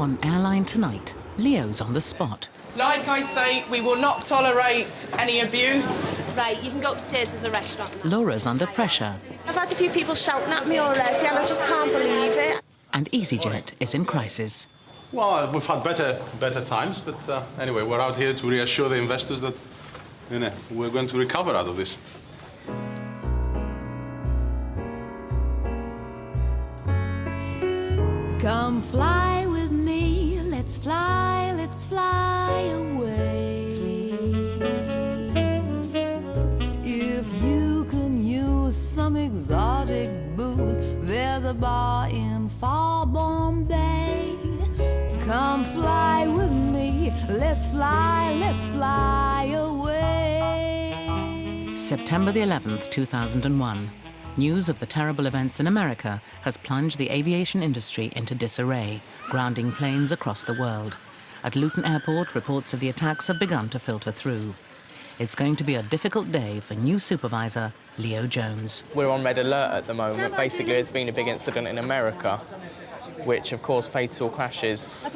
On Airline Tonight, Leo's on the spot. Like I say, we will not tolerate any abuse. Right, you can go upstairs, there's a restaurant. Laura's under pressure. I've had a few people shouting at me already and I just can't believe it. And EasyJet is in crisis. Well, we've had better times, but anyway, we're out here to reassure the investors that, we're going to recover out of this. Come fly with me, let's fly away. If you can use some exotic booze, there's a bar in far Bombay. Come fly with me, let's fly away. September the 11th, 2001. News of the terrible events in America has plunged the aviation industry into disarray, grounding planes across the world. At Luton Airport, reports of the attacks have begun to filter through. It's going to be a difficult day for new supervisor Leo Jones. We're on red alert at the moment. Basically, there's been a big incident in America, which have caused fatal crashes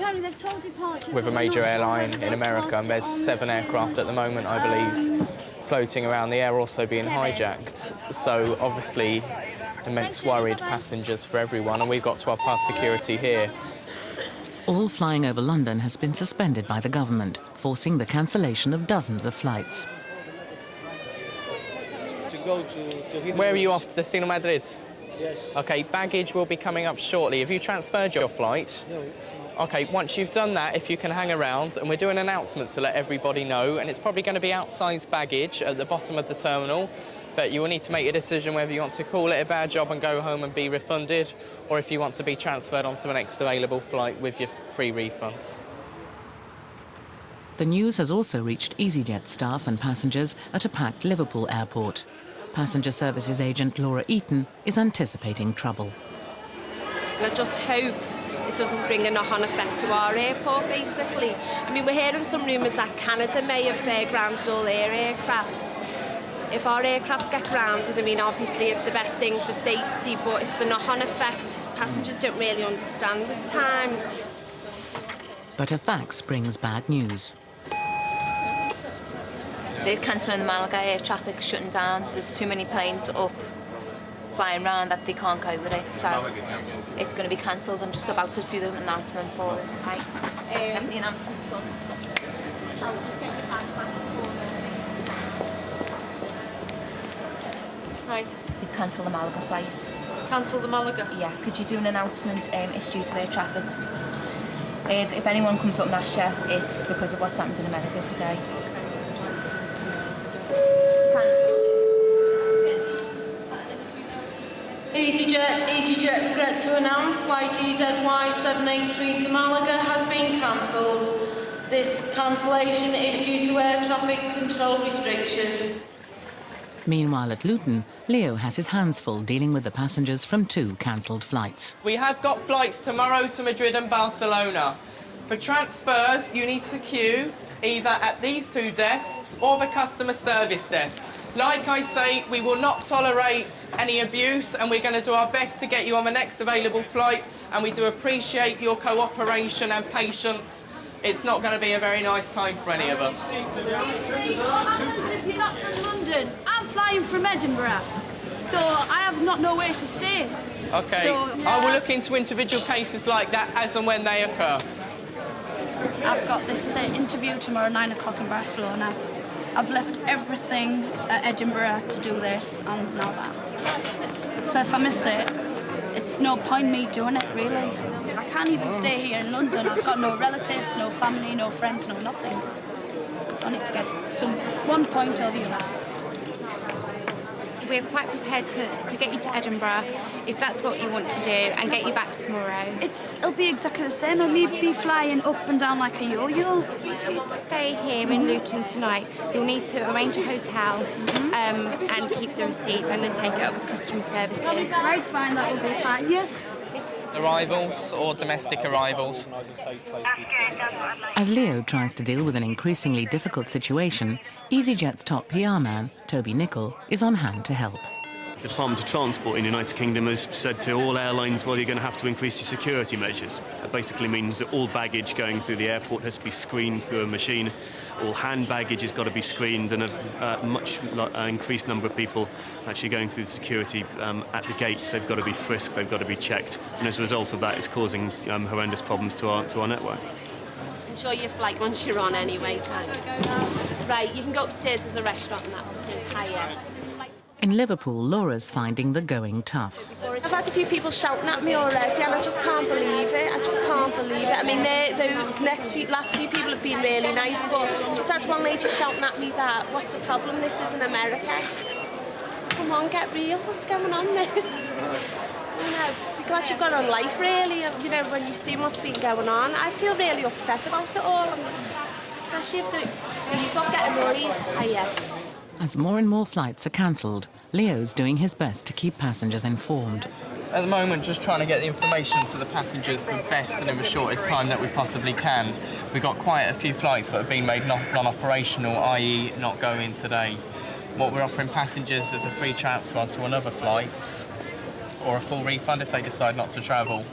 with a major airline in America, and there's 7 aircraft at the moment, I believe, floating around the air, also being hijacked. So obviously immense worried passengers for everyone, and we've got 12 past security here. All flying over London has been suspended by the government, forcing the cancellation of dozens of flights. Where are you off to? Destino Madrid? Yes. OK, baggage will be coming up shortly. Have you transferred your flight? No. OK, once you've done that, if you can hang around, and we're doing an announcement to let everybody know, and it's probably going to be outsized baggage at the bottom of the terminal, but you will need to make a decision whether you want to call it a bad job and go home and be refunded, or if you want to be transferred onto the next available flight with your free refunds. The news has also reached EasyJet staff and passengers at a packed Liverpool airport. Passenger services agent Laura Eaton is anticipating trouble. I just hope it doesn't bring a knock-on effect to our airport, basically. I mean, we're hearing some rumours that Canada may have grounded all their aircrafts. If our aircrafts get grounded, I mean, obviously it's the best thing for safety, but it's the knock-on effect. Passengers don't really understand at times. But a fax brings bad news. They're cancelling the Malaga air traffic, shutting down. There's too many planes up, flying around that they can't cope with it. So it's going to be cancelled. I'm just about to do the announcement for it. Get the announcement done. I'll just get the bag back for Right. They've cancelled the Malaga flight. Cancel the Malaga? Yeah, could you do an announcement? It's due to air traffic. If anyone comes up Nasha, it's because of what's happened in America today. EasyJet regret to announce flight EZY783 to Malaga has been cancelled. This cancellation is due to air traffic control restrictions. Meanwhile at Luton, Leo has his hands full dealing with the passengers from 2 cancelled flights. We have got flights tomorrow to Madrid and Barcelona. For transfers, you need to queue either at these 2 desks or the customer service desk. Like I say, we will not tolerate any abuse, and we're going to do our best to get you on the next available flight, and we do appreciate your cooperation and patience. It's not going to be a very nice time for any of us. If you're not from London, I'm flying from Edinburgh, so I have not nowhere to stay. OK, So, I will look into individual cases like that as and when they occur. I've got this interview tomorrow, 9 o'clock in Barcelona. I've left everything at Edinburgh to do this, and now that. So if I miss it, it's no point me doing it, really. I can't even stay here in London. I've got no relatives, no family, no friends, no nothing. So I need to get one point or the other. We're quite prepared to get you to Edinburgh, if that's what you want to do, and get you back tomorrow. It'll be exactly the same. I'll need to be flying up and down like a yo-yo. If you choose to stay here in Luton tonight, you'll need to arrange a hotel and keep the receipts, and then take it up with customer services. Right, fine, that will be fine, yes. Arrivals or domestic arrivals? As Leo tries to deal with an increasingly difficult situation, EasyJet's top PR man, Toby Nichol, is on hand to help. the Department of Transport in the United Kingdom has said to all airlines, well, you're going to have to increase your security measures. That basically means that all baggage going through the airport has to be screened through a machine. All hand baggage has got to be screened, and a much increased number of people actually going through the security at the gates. They've got to be frisked, they've got to be checked, and as a result of that, it's causing horrendous problems to our network. Enjoy your flight once you're on anyway, thanks. Right, you can go upstairs, there's a restaurant and that upstairs higher. In Liverpool, Laura's finding the going tough. I've had a few people shouting at me already and I just can't believe it. I just can't believe it. I mean, the last few people have been really nice, but just had one lady shouting at me that, what's the problem, this is in America. Come on, get real, what's going on there? You know, be glad you've got on life, really, you know, when you see what's been going on. I feel really upset about it all, especially if he's not getting worried. As more and more flights are cancelled, Leo's doing his best to keep passengers informed. At the moment, just trying to get the information to the passengers for best and in the shortest time that we possibly can. We've got quite a few flights that have been made non-operational, i.e. not going today. What we're offering passengers is a free transfer to another flight or a full refund if they decide not to travel.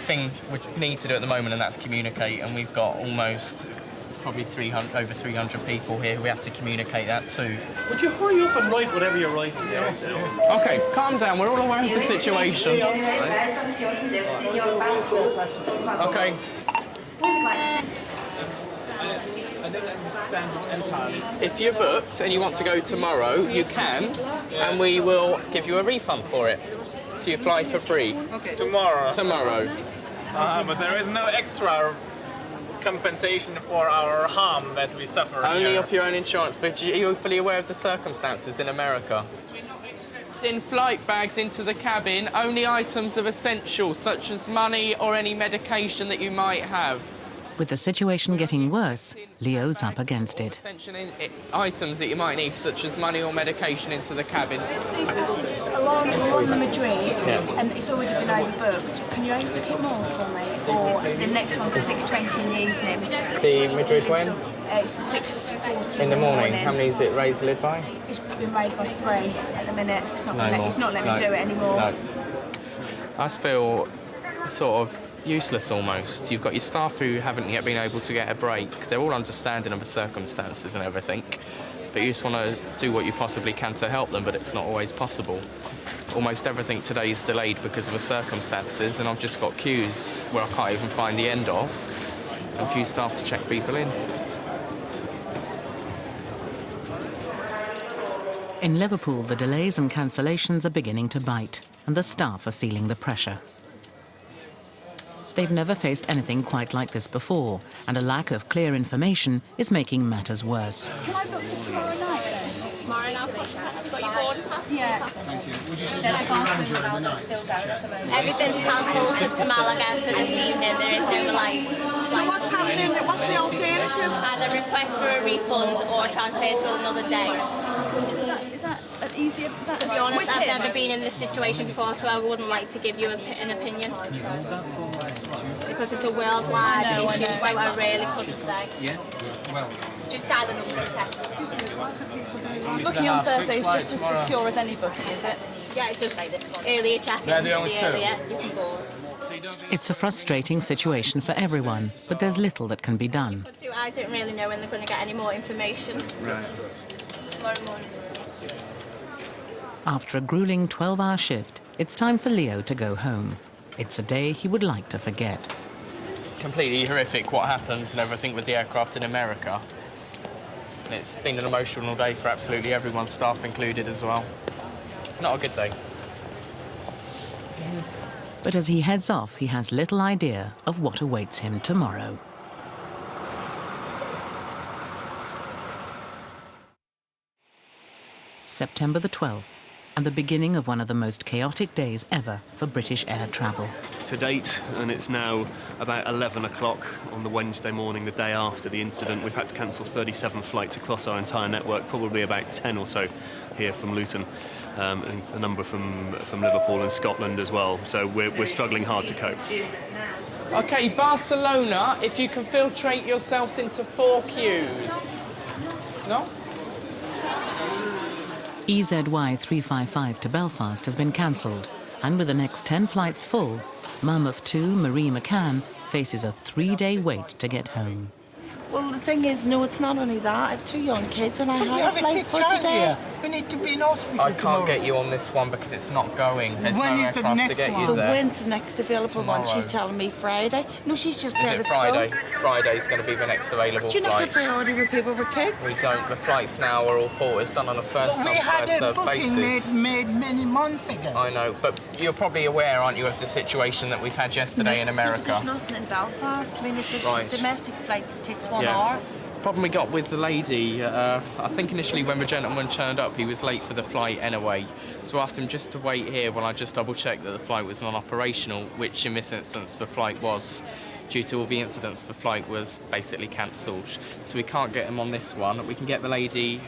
Thing we need to do at the moment, and that's communicate, and we've got almost probably over 300 people here we have to communicate that to. Would you hurry up and write whatever you're writing down? Okay, calm down, we're all aware of the situation. Okay. If you're booked and you want to go tomorrow, you can, and we will give you a refund for it. So you fly for free. Okay. Tomorrow? Tomorrow. But there is no extra compensation for our harm that we suffer Only here. off your own insurance, but are you fully aware of the circumstances in America? In flight bags into the cabin, only items of essential, such as money or any medication that you might have. With the situation getting worse, Leo's up against it. Essential items that you might need, such as money or medication, into the cabin. These passengers are on the Madrid, and it's already been overbooked. Can you book it more for me? Or the next one's at 6:20 in the evening? The Madrid when? It's the 6:40 in the morning. How many is it raised the lid by? It's been raised by 3 at the minute. It's not letting me do it anymore. No. I just feel sort of useless almost. You've got your staff who haven't yet been able to get a break. They're all understanding of the circumstances and everything, but you just want to do what you possibly can to help them, but it's not always possible. Almost everything today is delayed because of the circumstances, and I've just got queues where I can't even find the end of, and few staff to check people in. In Liverpool, the delays and cancellations are beginning to bite, and the staff are feeling the pressure. They've never faced anything quite like this before, and a lack of clear information is making matters worse. Can I book this tomorrow night then? Tomorrow night, I've got your boarding pass. Yeah. Thank you. Would you everything's cancelled to Malaga for this evening. There is no flight. So what's happening? What's the alternative? Either request for a refund or transfer to another day. Is that an easier? To be honest, I've never been in this situation before, so I wouldn't like to give you an opinion. Because it's a worldwide issue, so I really couldn't say. Just dial the number and press. Booking on Thursday is just as secure as any booking, is it? Yeah, it's just like this one. Earlier check-in, the earlier you can board. It's a frustrating situation for everyone, but there's little that can be done. I don't really know when they're going to get any more information. Right. Tomorrow morning. After a grueling 12-hour shift, it's time for Leo to go home. It's a day he would like to forget. Completely horrific what happened and everything with the aircraft in America. And it's been an emotional day for absolutely everyone, staff included as well. Not a good day. But as he heads off, he has little idea of what awaits him tomorrow. September the 12th, and the beginning of one of the most chaotic days ever for British air travel. To date, and it's now about 11 o'clock on the Wednesday morning, the day after the incident, we've had to cancel 37 flights across our entire network, probably about 10 or so here from Luton, and a number from Liverpool and Scotland as well. So we're struggling hard to cope. OK, Barcelona, if you can filtrate yourselves into 4 queues. No? EZY 355 to Belfast has been cancelled, and with the next 10 flights full, mum of 2, Marie McCann, faces a 3-day wait to get home. Well, the thing is, no, it's not only that. I have 2 young kids and I have a flight for today. We need to be in hospital. I can't get you on this one because it's not going. There's When no is the aircraft next to get one? you So there. when's the next available one? She's telling me Friday. No, she's just said Is it it's Friday? full. Friday's going to be the next available Do you not flight. get priority with people with kids? We don't. The flights now are all full. It's done on a first come, We had first a served booking basis. made many months ago. I know, but you're probably aware, aren't you, of the situation that we've had yesterday in America? There's nothing in Belfast. I mean, it's a Right. domestic flight that takes 1 Yeah. hour. Problem we got with the lady, I think initially when the gentleman turned up, he was late for the flight anyway. So I asked him just to wait here while I just double-checked that the flight was non-operational, which in this instance the flight was. Due to all the incidents, the flight was basically cancelled. So we can't get him on this one. We can get the lady,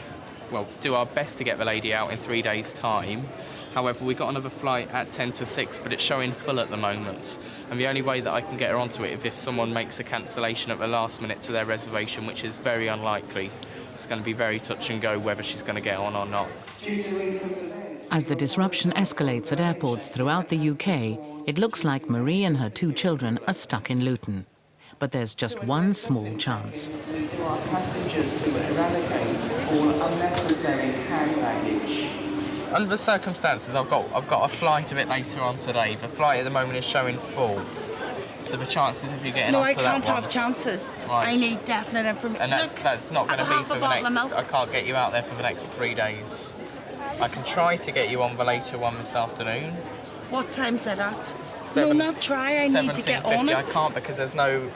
well, do our best to get the lady out in 3 days' time. However, we got another flight at 10 to 6, but it's showing full at the moment. And the only way that I can get her onto it is if someone makes a cancellation at the last minute to their reservation, which is very unlikely. It's going to be very touch and go whether she's going to get on or not. As the disruption escalates at airports throughout the UK, it looks like Marie and her 2 children are stuck in Luton. But there's just one small chance. To our passengers to eradicate all unnecessary hand baggage. Under the circumstances, I've got a flight a bit later on today. The flight at the moment is showing full. So the chances of you getting No, onto I that can't one... have chances. Right. I need definite information. And that's not going to be for the next... Milk. I can't get you out there for the next 3 days. I can try to get you on the later one this afternoon. What time's it at? No, not try. I need to get on it. I can't because there's no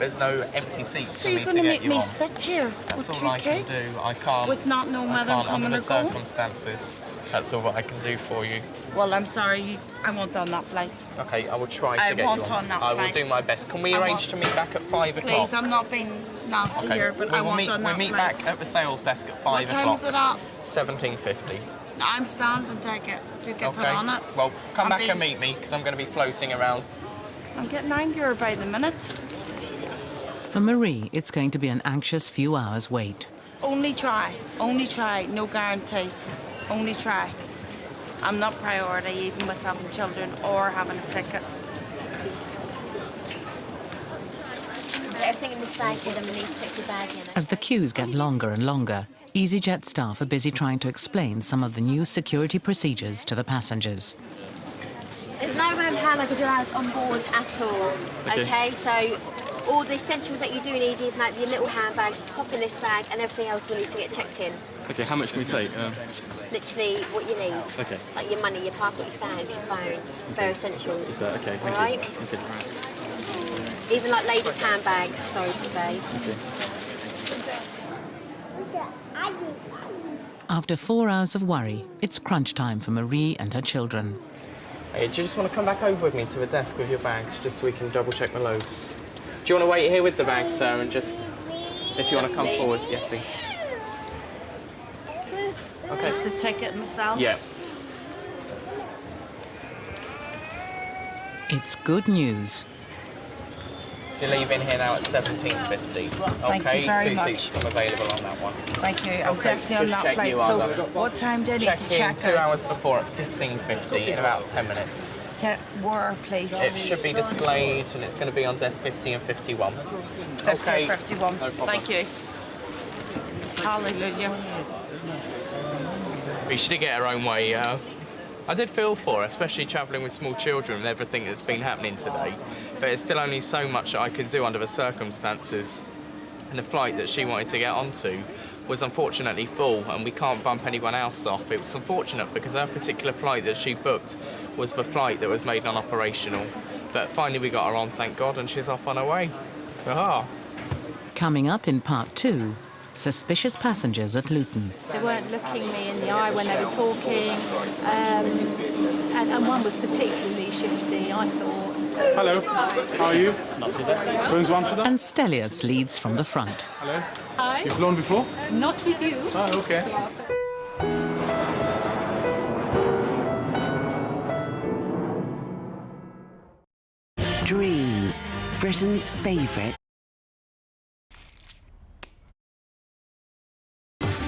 empty seats So for you're me going to to get make you me on. sit here That's with all 2 I can kids? do. I can't. With not knowing I whether I'm can't coming under or the going? circumstances. That's all that I can do for you. Well, I'm sorry. I won't on that flight. Okay, I will try to I get you want on that I will flight. do my best. Can we I arrange want- to meet back at 5 o'clock? Please, I'm not being nasty here, but I will want meet, on that we'll meet flight. back at the sales desk at 5 What o'clock. time is it at? 17:50. No, I'm standing to get put Okay. on it. Well, come I'm back being- and meet me because I'm going to be floating around. I'm getting angrier by the minute. For Marie, it's going to be an anxious few hours wait. Only try. Only try. No guarantee. Only try. I'm not priority even with having children or having a ticket. Everything in this bag here, then we need to check your bag in. As the queues get longer and longer, EasyJet staff are busy trying to explain some of the new security procedures to the passengers. There's no hand luggage allowed on board at all. Okay, so all the essentials that you do need, even like your little handbags, pop in this bag, and everything else will need to get checked in. Okay, how much can we take? Literally what you need. Okay. Like your money, your passport, your bags, your phone, bare essentials. Is that okay? All Thank right? you. Okay. Even like ladies' handbags, sorry to say. After 4 hours of worry, it's crunch time for Marie and her children. Hey, do you just want to come back over with me to the desk with your bags, just so we can double check the loads? Do you want to wait here with the bags, sir, and just, if you want to come forward, yeah, please. Okay. Just the ticket myself? Yeah. It's good news. You're leaving here now at 17:50. Thank Okay, you very 2 much. seats come available on that one. Thank you. I'm Okay, definitely on just that check flight. you are So done. what time do I need Check to in check 2 out? hours before at 15:50 in about 10 minutes. Where, please? It should be displayed and it's going to be on desk 50 and 51. 50 Okay. or 51. No problem. Thank you. Hallelujah. She did get her own way. I did feel for her, especially travelling with small children and everything that's been happening today. But it's still only so much that I can do under the circumstances. And the flight that she wanted to get onto was unfortunately full, and we can't bump anyone else off. It was unfortunate because her particular flight that she booked was the flight that was made non-operational. But finally we got her on, thank God, and she's off on her way. Ah. Coming up in part 2, suspicious passengers at Luton. They weren't looking me in the eye when they were talking, and one was particularly shifty, I thought. Hello, how are you? Not too bad. Going to Amsterdam? And Stelios leads from the front. Hello. Hi. You've flown before? Not with you. Oh, okay. Dreams, Britain's favourite.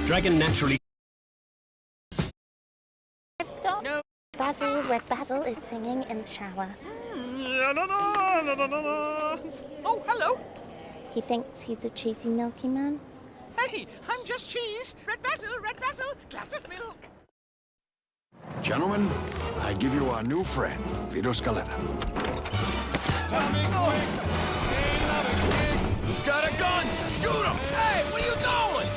Dragon naturally Stop. No. Basil, Red Basil, is singing in the shower. Oh, hello. He thinks he's a cheesy milky man. Hey, I'm just cheese. Red Basil, glass of milk. Gentlemen, I give you our new friend, Vito Scaletta. He's got a gun! Shoot him! Hey, what are you doing?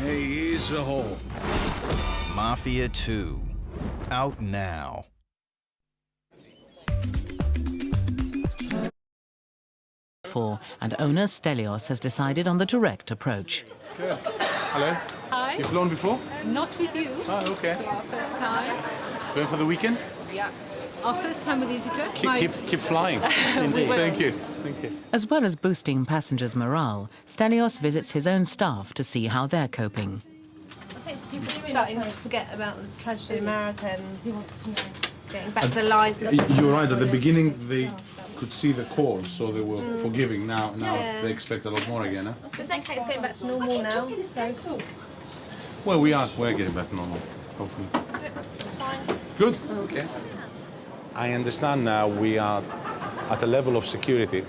Hey, ease the hole. Mafia 2. Out now. And owner Stelios has decided on the direct approach. Good. Hello. Hi. You've flown before? Not with you. Oh, okay. It's our first time. Going for the weekend? Yeah. Our first time with EasyJet. Keep flying. Indeed. Thank you. As well as boosting passengers' morale, Stelios visits his own staff to see how they're coping. People are starting to forget about the tragedy in America and getting back to their lives. You're right. At the beginning, they could see the calls, so they were forgiving. Now they expect a lot more again. Huh? But that cake's going back to normal now, so... Well, we're getting back to normal, hopefully. It's fine. Good. Okay. I understand now we are at a level of security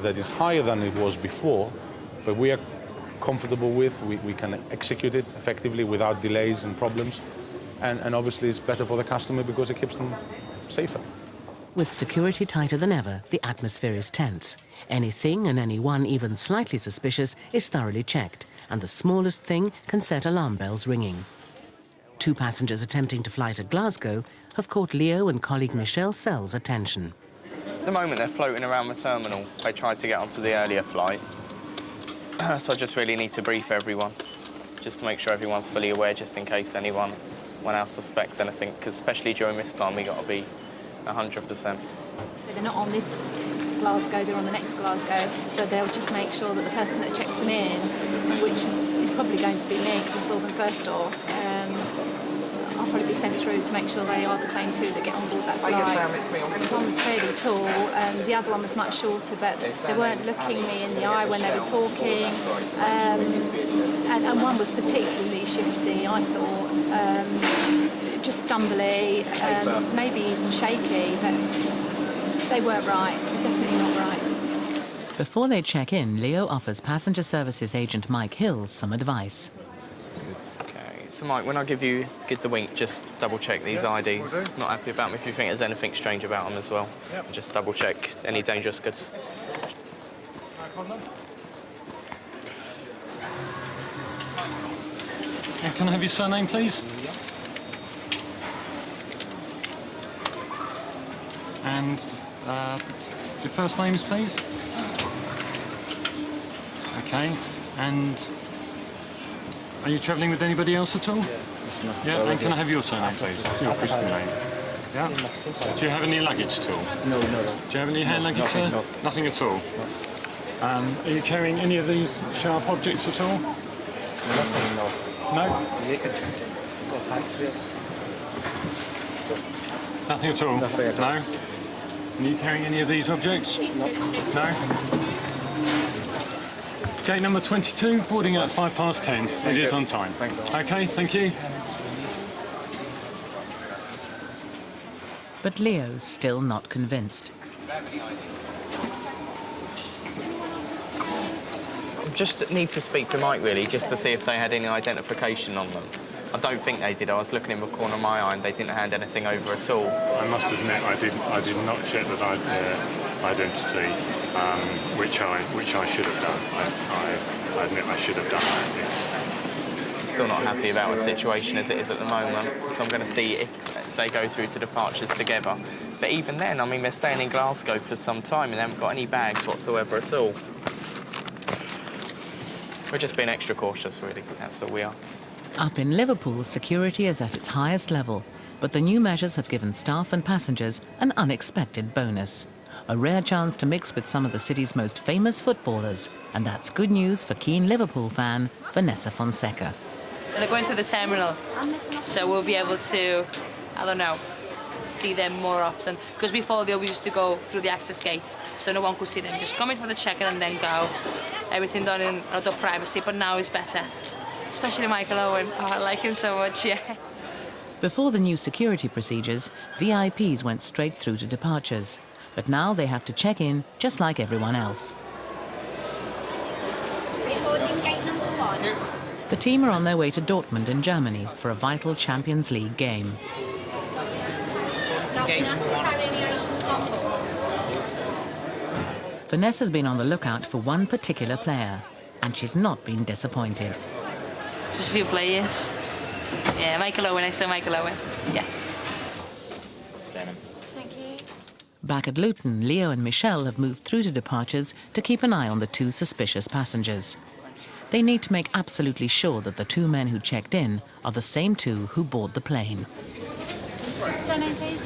that is higher than it was before, but we are comfortable with. We can execute it effectively without delays and problems. And obviously it's better for the customer because it keeps them safer. With security tighter than ever, the atmosphere is tense. Anything and anyone even slightly suspicious is thoroughly checked, and the smallest thing can set alarm bells ringing. 2 passengers attempting to fly to Glasgow have caught Leo and colleague Michelle Sell's attention. At the moment, they're floating around the terminal. They tried to get onto the earlier flight. So I just really need to brief everyone, just to make sure everyone's fully aware, just in case anyone else suspects anything, because especially during this time, we've got to be 100%. They're not on this Glasgow, they're on the next Glasgow, so they'll just make sure that the person that checks them in, which is probably going to be me because I saw them first off, I'll probably be sent through to make sure they are the same 2 that get on board that flight. One was fairly tall, the other one was much shorter, but they weren't looking me in the eye when they were talking, and one was particularly shifty, I thought, just stumbly, maybe even shaky, but they weren't right, definitely not right. Before they check in, Leo offers passenger services agent Mike Hills some advice. So Mike, when I give the wink, just double check these IDs. Not happy about them if you think there's anything strange about them as well. Just double check any dangerous goods. And can I have your surname, please? And your first names, please? Okay, and are you travelling with anybody else at all? Yeah, and can I have your surname, please? Your official name. Yeah? Do you have any luggage at all? No. Do you have any hand luggage, sir? No. Nothing at all? Are you carrying any of these sharp objects at all? Nothing, no. No? Nothing at all? Nothing at all. No? Are you carrying any of these objects? No? Gate number 22, boarding at 10:05. It is on time. Okay, thank you. But Leo's still not convinced. Just need to speak to Mike, really, just to see if they had any identification on them. I don't think they did. I was looking in the corner of my eye and they didn't hand anything over at all. I must admit, I did not check that identity, which I should have done. I admit I should have done that, yes. I'm still not happy about the situation as it is at the moment, so I'm going to see if they go through to departures together. But even then, I mean, they're staying in Glasgow for some time and they haven't got any bags whatsoever at all. We're just being extra cautious, really. That's all we are. Up in Liverpool, security is at its highest level, but the new measures have given staff and passengers an unexpected bonus. A rare chance to mix with some of the city's most famous footballers, and that's good news for keen Liverpool fan Vanessa Fonseca. They're going through the terminal, so we'll be able to, I don't know, see them more often. Because before they always used to go through the access gates, so no one could see them. Just come in for the check-in and then go. Everything done in adult privacy, but now it's better. Especially Michael Owen. Oh, I like him so much, yeah. Before the new security procedures, VIPs went straight through to departures. But now they have to check in just like everyone else. Reporting gate number 1. The team are on their way to Dortmund in Germany for a vital Champions League game. Not been asked to carry any items on board. Vanessa's been on the lookout for one particular player, and she's not been disappointed. Just a few players. Yeah, Michael Owen, I saw Michael Owen. Yeah. Thank you. Back at Luton, Leo and Michelle have moved through to departures to keep an eye on the 2 suspicious passengers. They need to make absolutely sure that the 2 men who checked in are the same 2 who board the plane. Surname, please.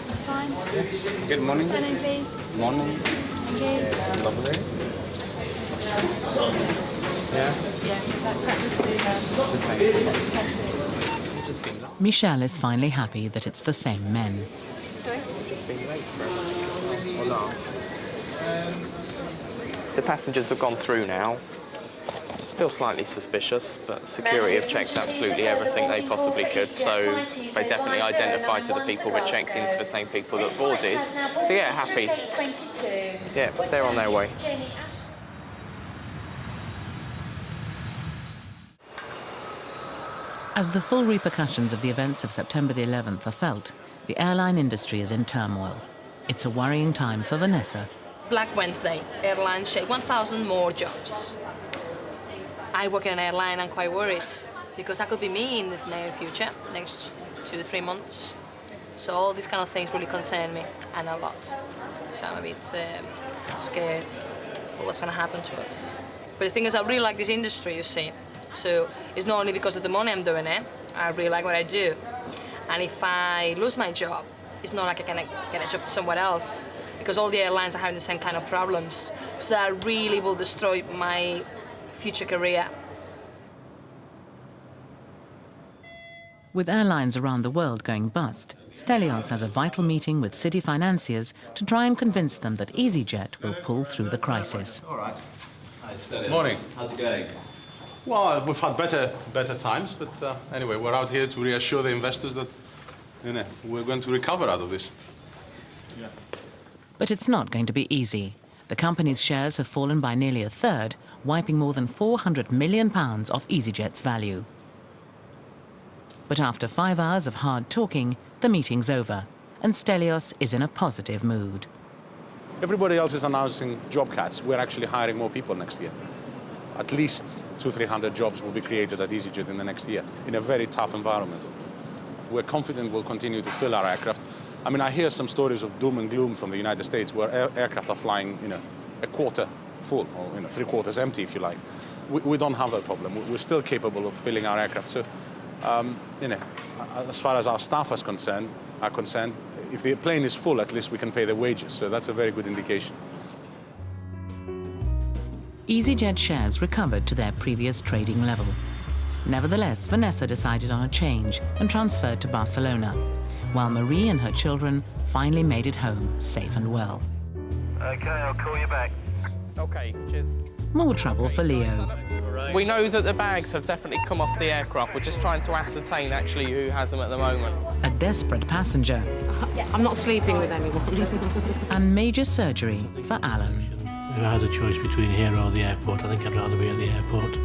That's fine. Good morning. Surname, please. Morning. Thank you. Lovely. Yeah. Yeah, that was the Michelle is finally happy that it's the same men. Sorry? The passengers have gone through now. Still slightly suspicious, but security have checked absolutely everything they possibly could, so they definitely identified to the people who checked into the same people that boarded. So yeah, happy. Yeah, they're on their way. As the full repercussions of the events of September the 11th are felt, the airline industry is in turmoil. It's a worrying time for Vanessa. Black Wednesday, airlines shake 1,000 more jobs. I work in an airline, I'm quite worried, because that could be me in the near future, next 2-3 months. So all these kind of things really concern me, and a lot. So I'm a bit scared of what's going to happen to us. But the thing is, I really like this industry, you see. So it's not only because of the money I'm doing it, I really like what I do. And if I lose my job, it's not like I can get a job somewhere else, because all the airlines are having the same kind of problems. So that really will destroy my future career. With airlines around the world going bust, Stelios has a vital meeting with city financiers to try and convince them that EasyJet will pull through the crisis. All right. Hi, Stelios. Morning. How's it going? Well, we've had better times, but anyway, we're out here to reassure the investors that, we're going to recover out of this. Yeah. But it's not going to be easy. The company's shares have fallen by nearly 1/3, wiping more than £400 million off EasyJet's value. But after 5 hours of hard talking, the meeting's over, and Stelios is in a positive mood. Everybody else is announcing job cuts. We're actually hiring more people next year. At least 200-300 jobs will be created at EasyJet in the next year, in a very tough environment. We're confident we'll continue to fill our aircraft. I mean, I hear some stories of doom and gloom from the United States where aircraft are flying, a quarter full, or 3/4 empty, if you like. We don't have that problem. We're still capable of filling our aircraft. So, as far as our staff are concerned, if the plane is full, at least we can pay their wages. So that's a very good indication. EasyJet shares recovered to their previous trading level. Nevertheless, Vanessa decided on a change and transferred to Barcelona, while Marie and her children finally made it home safe and well. Okay, I'll call you back. Okay, cheers. More trouble for Leo. We know that the bags have definitely come off the aircraft. We're just trying to ascertain actually who has them at the moment. A desperate passenger. I'm not sleeping with anyone. And major surgery for Alan. If I had a choice between here or the airport, I think I'd rather be at the airport.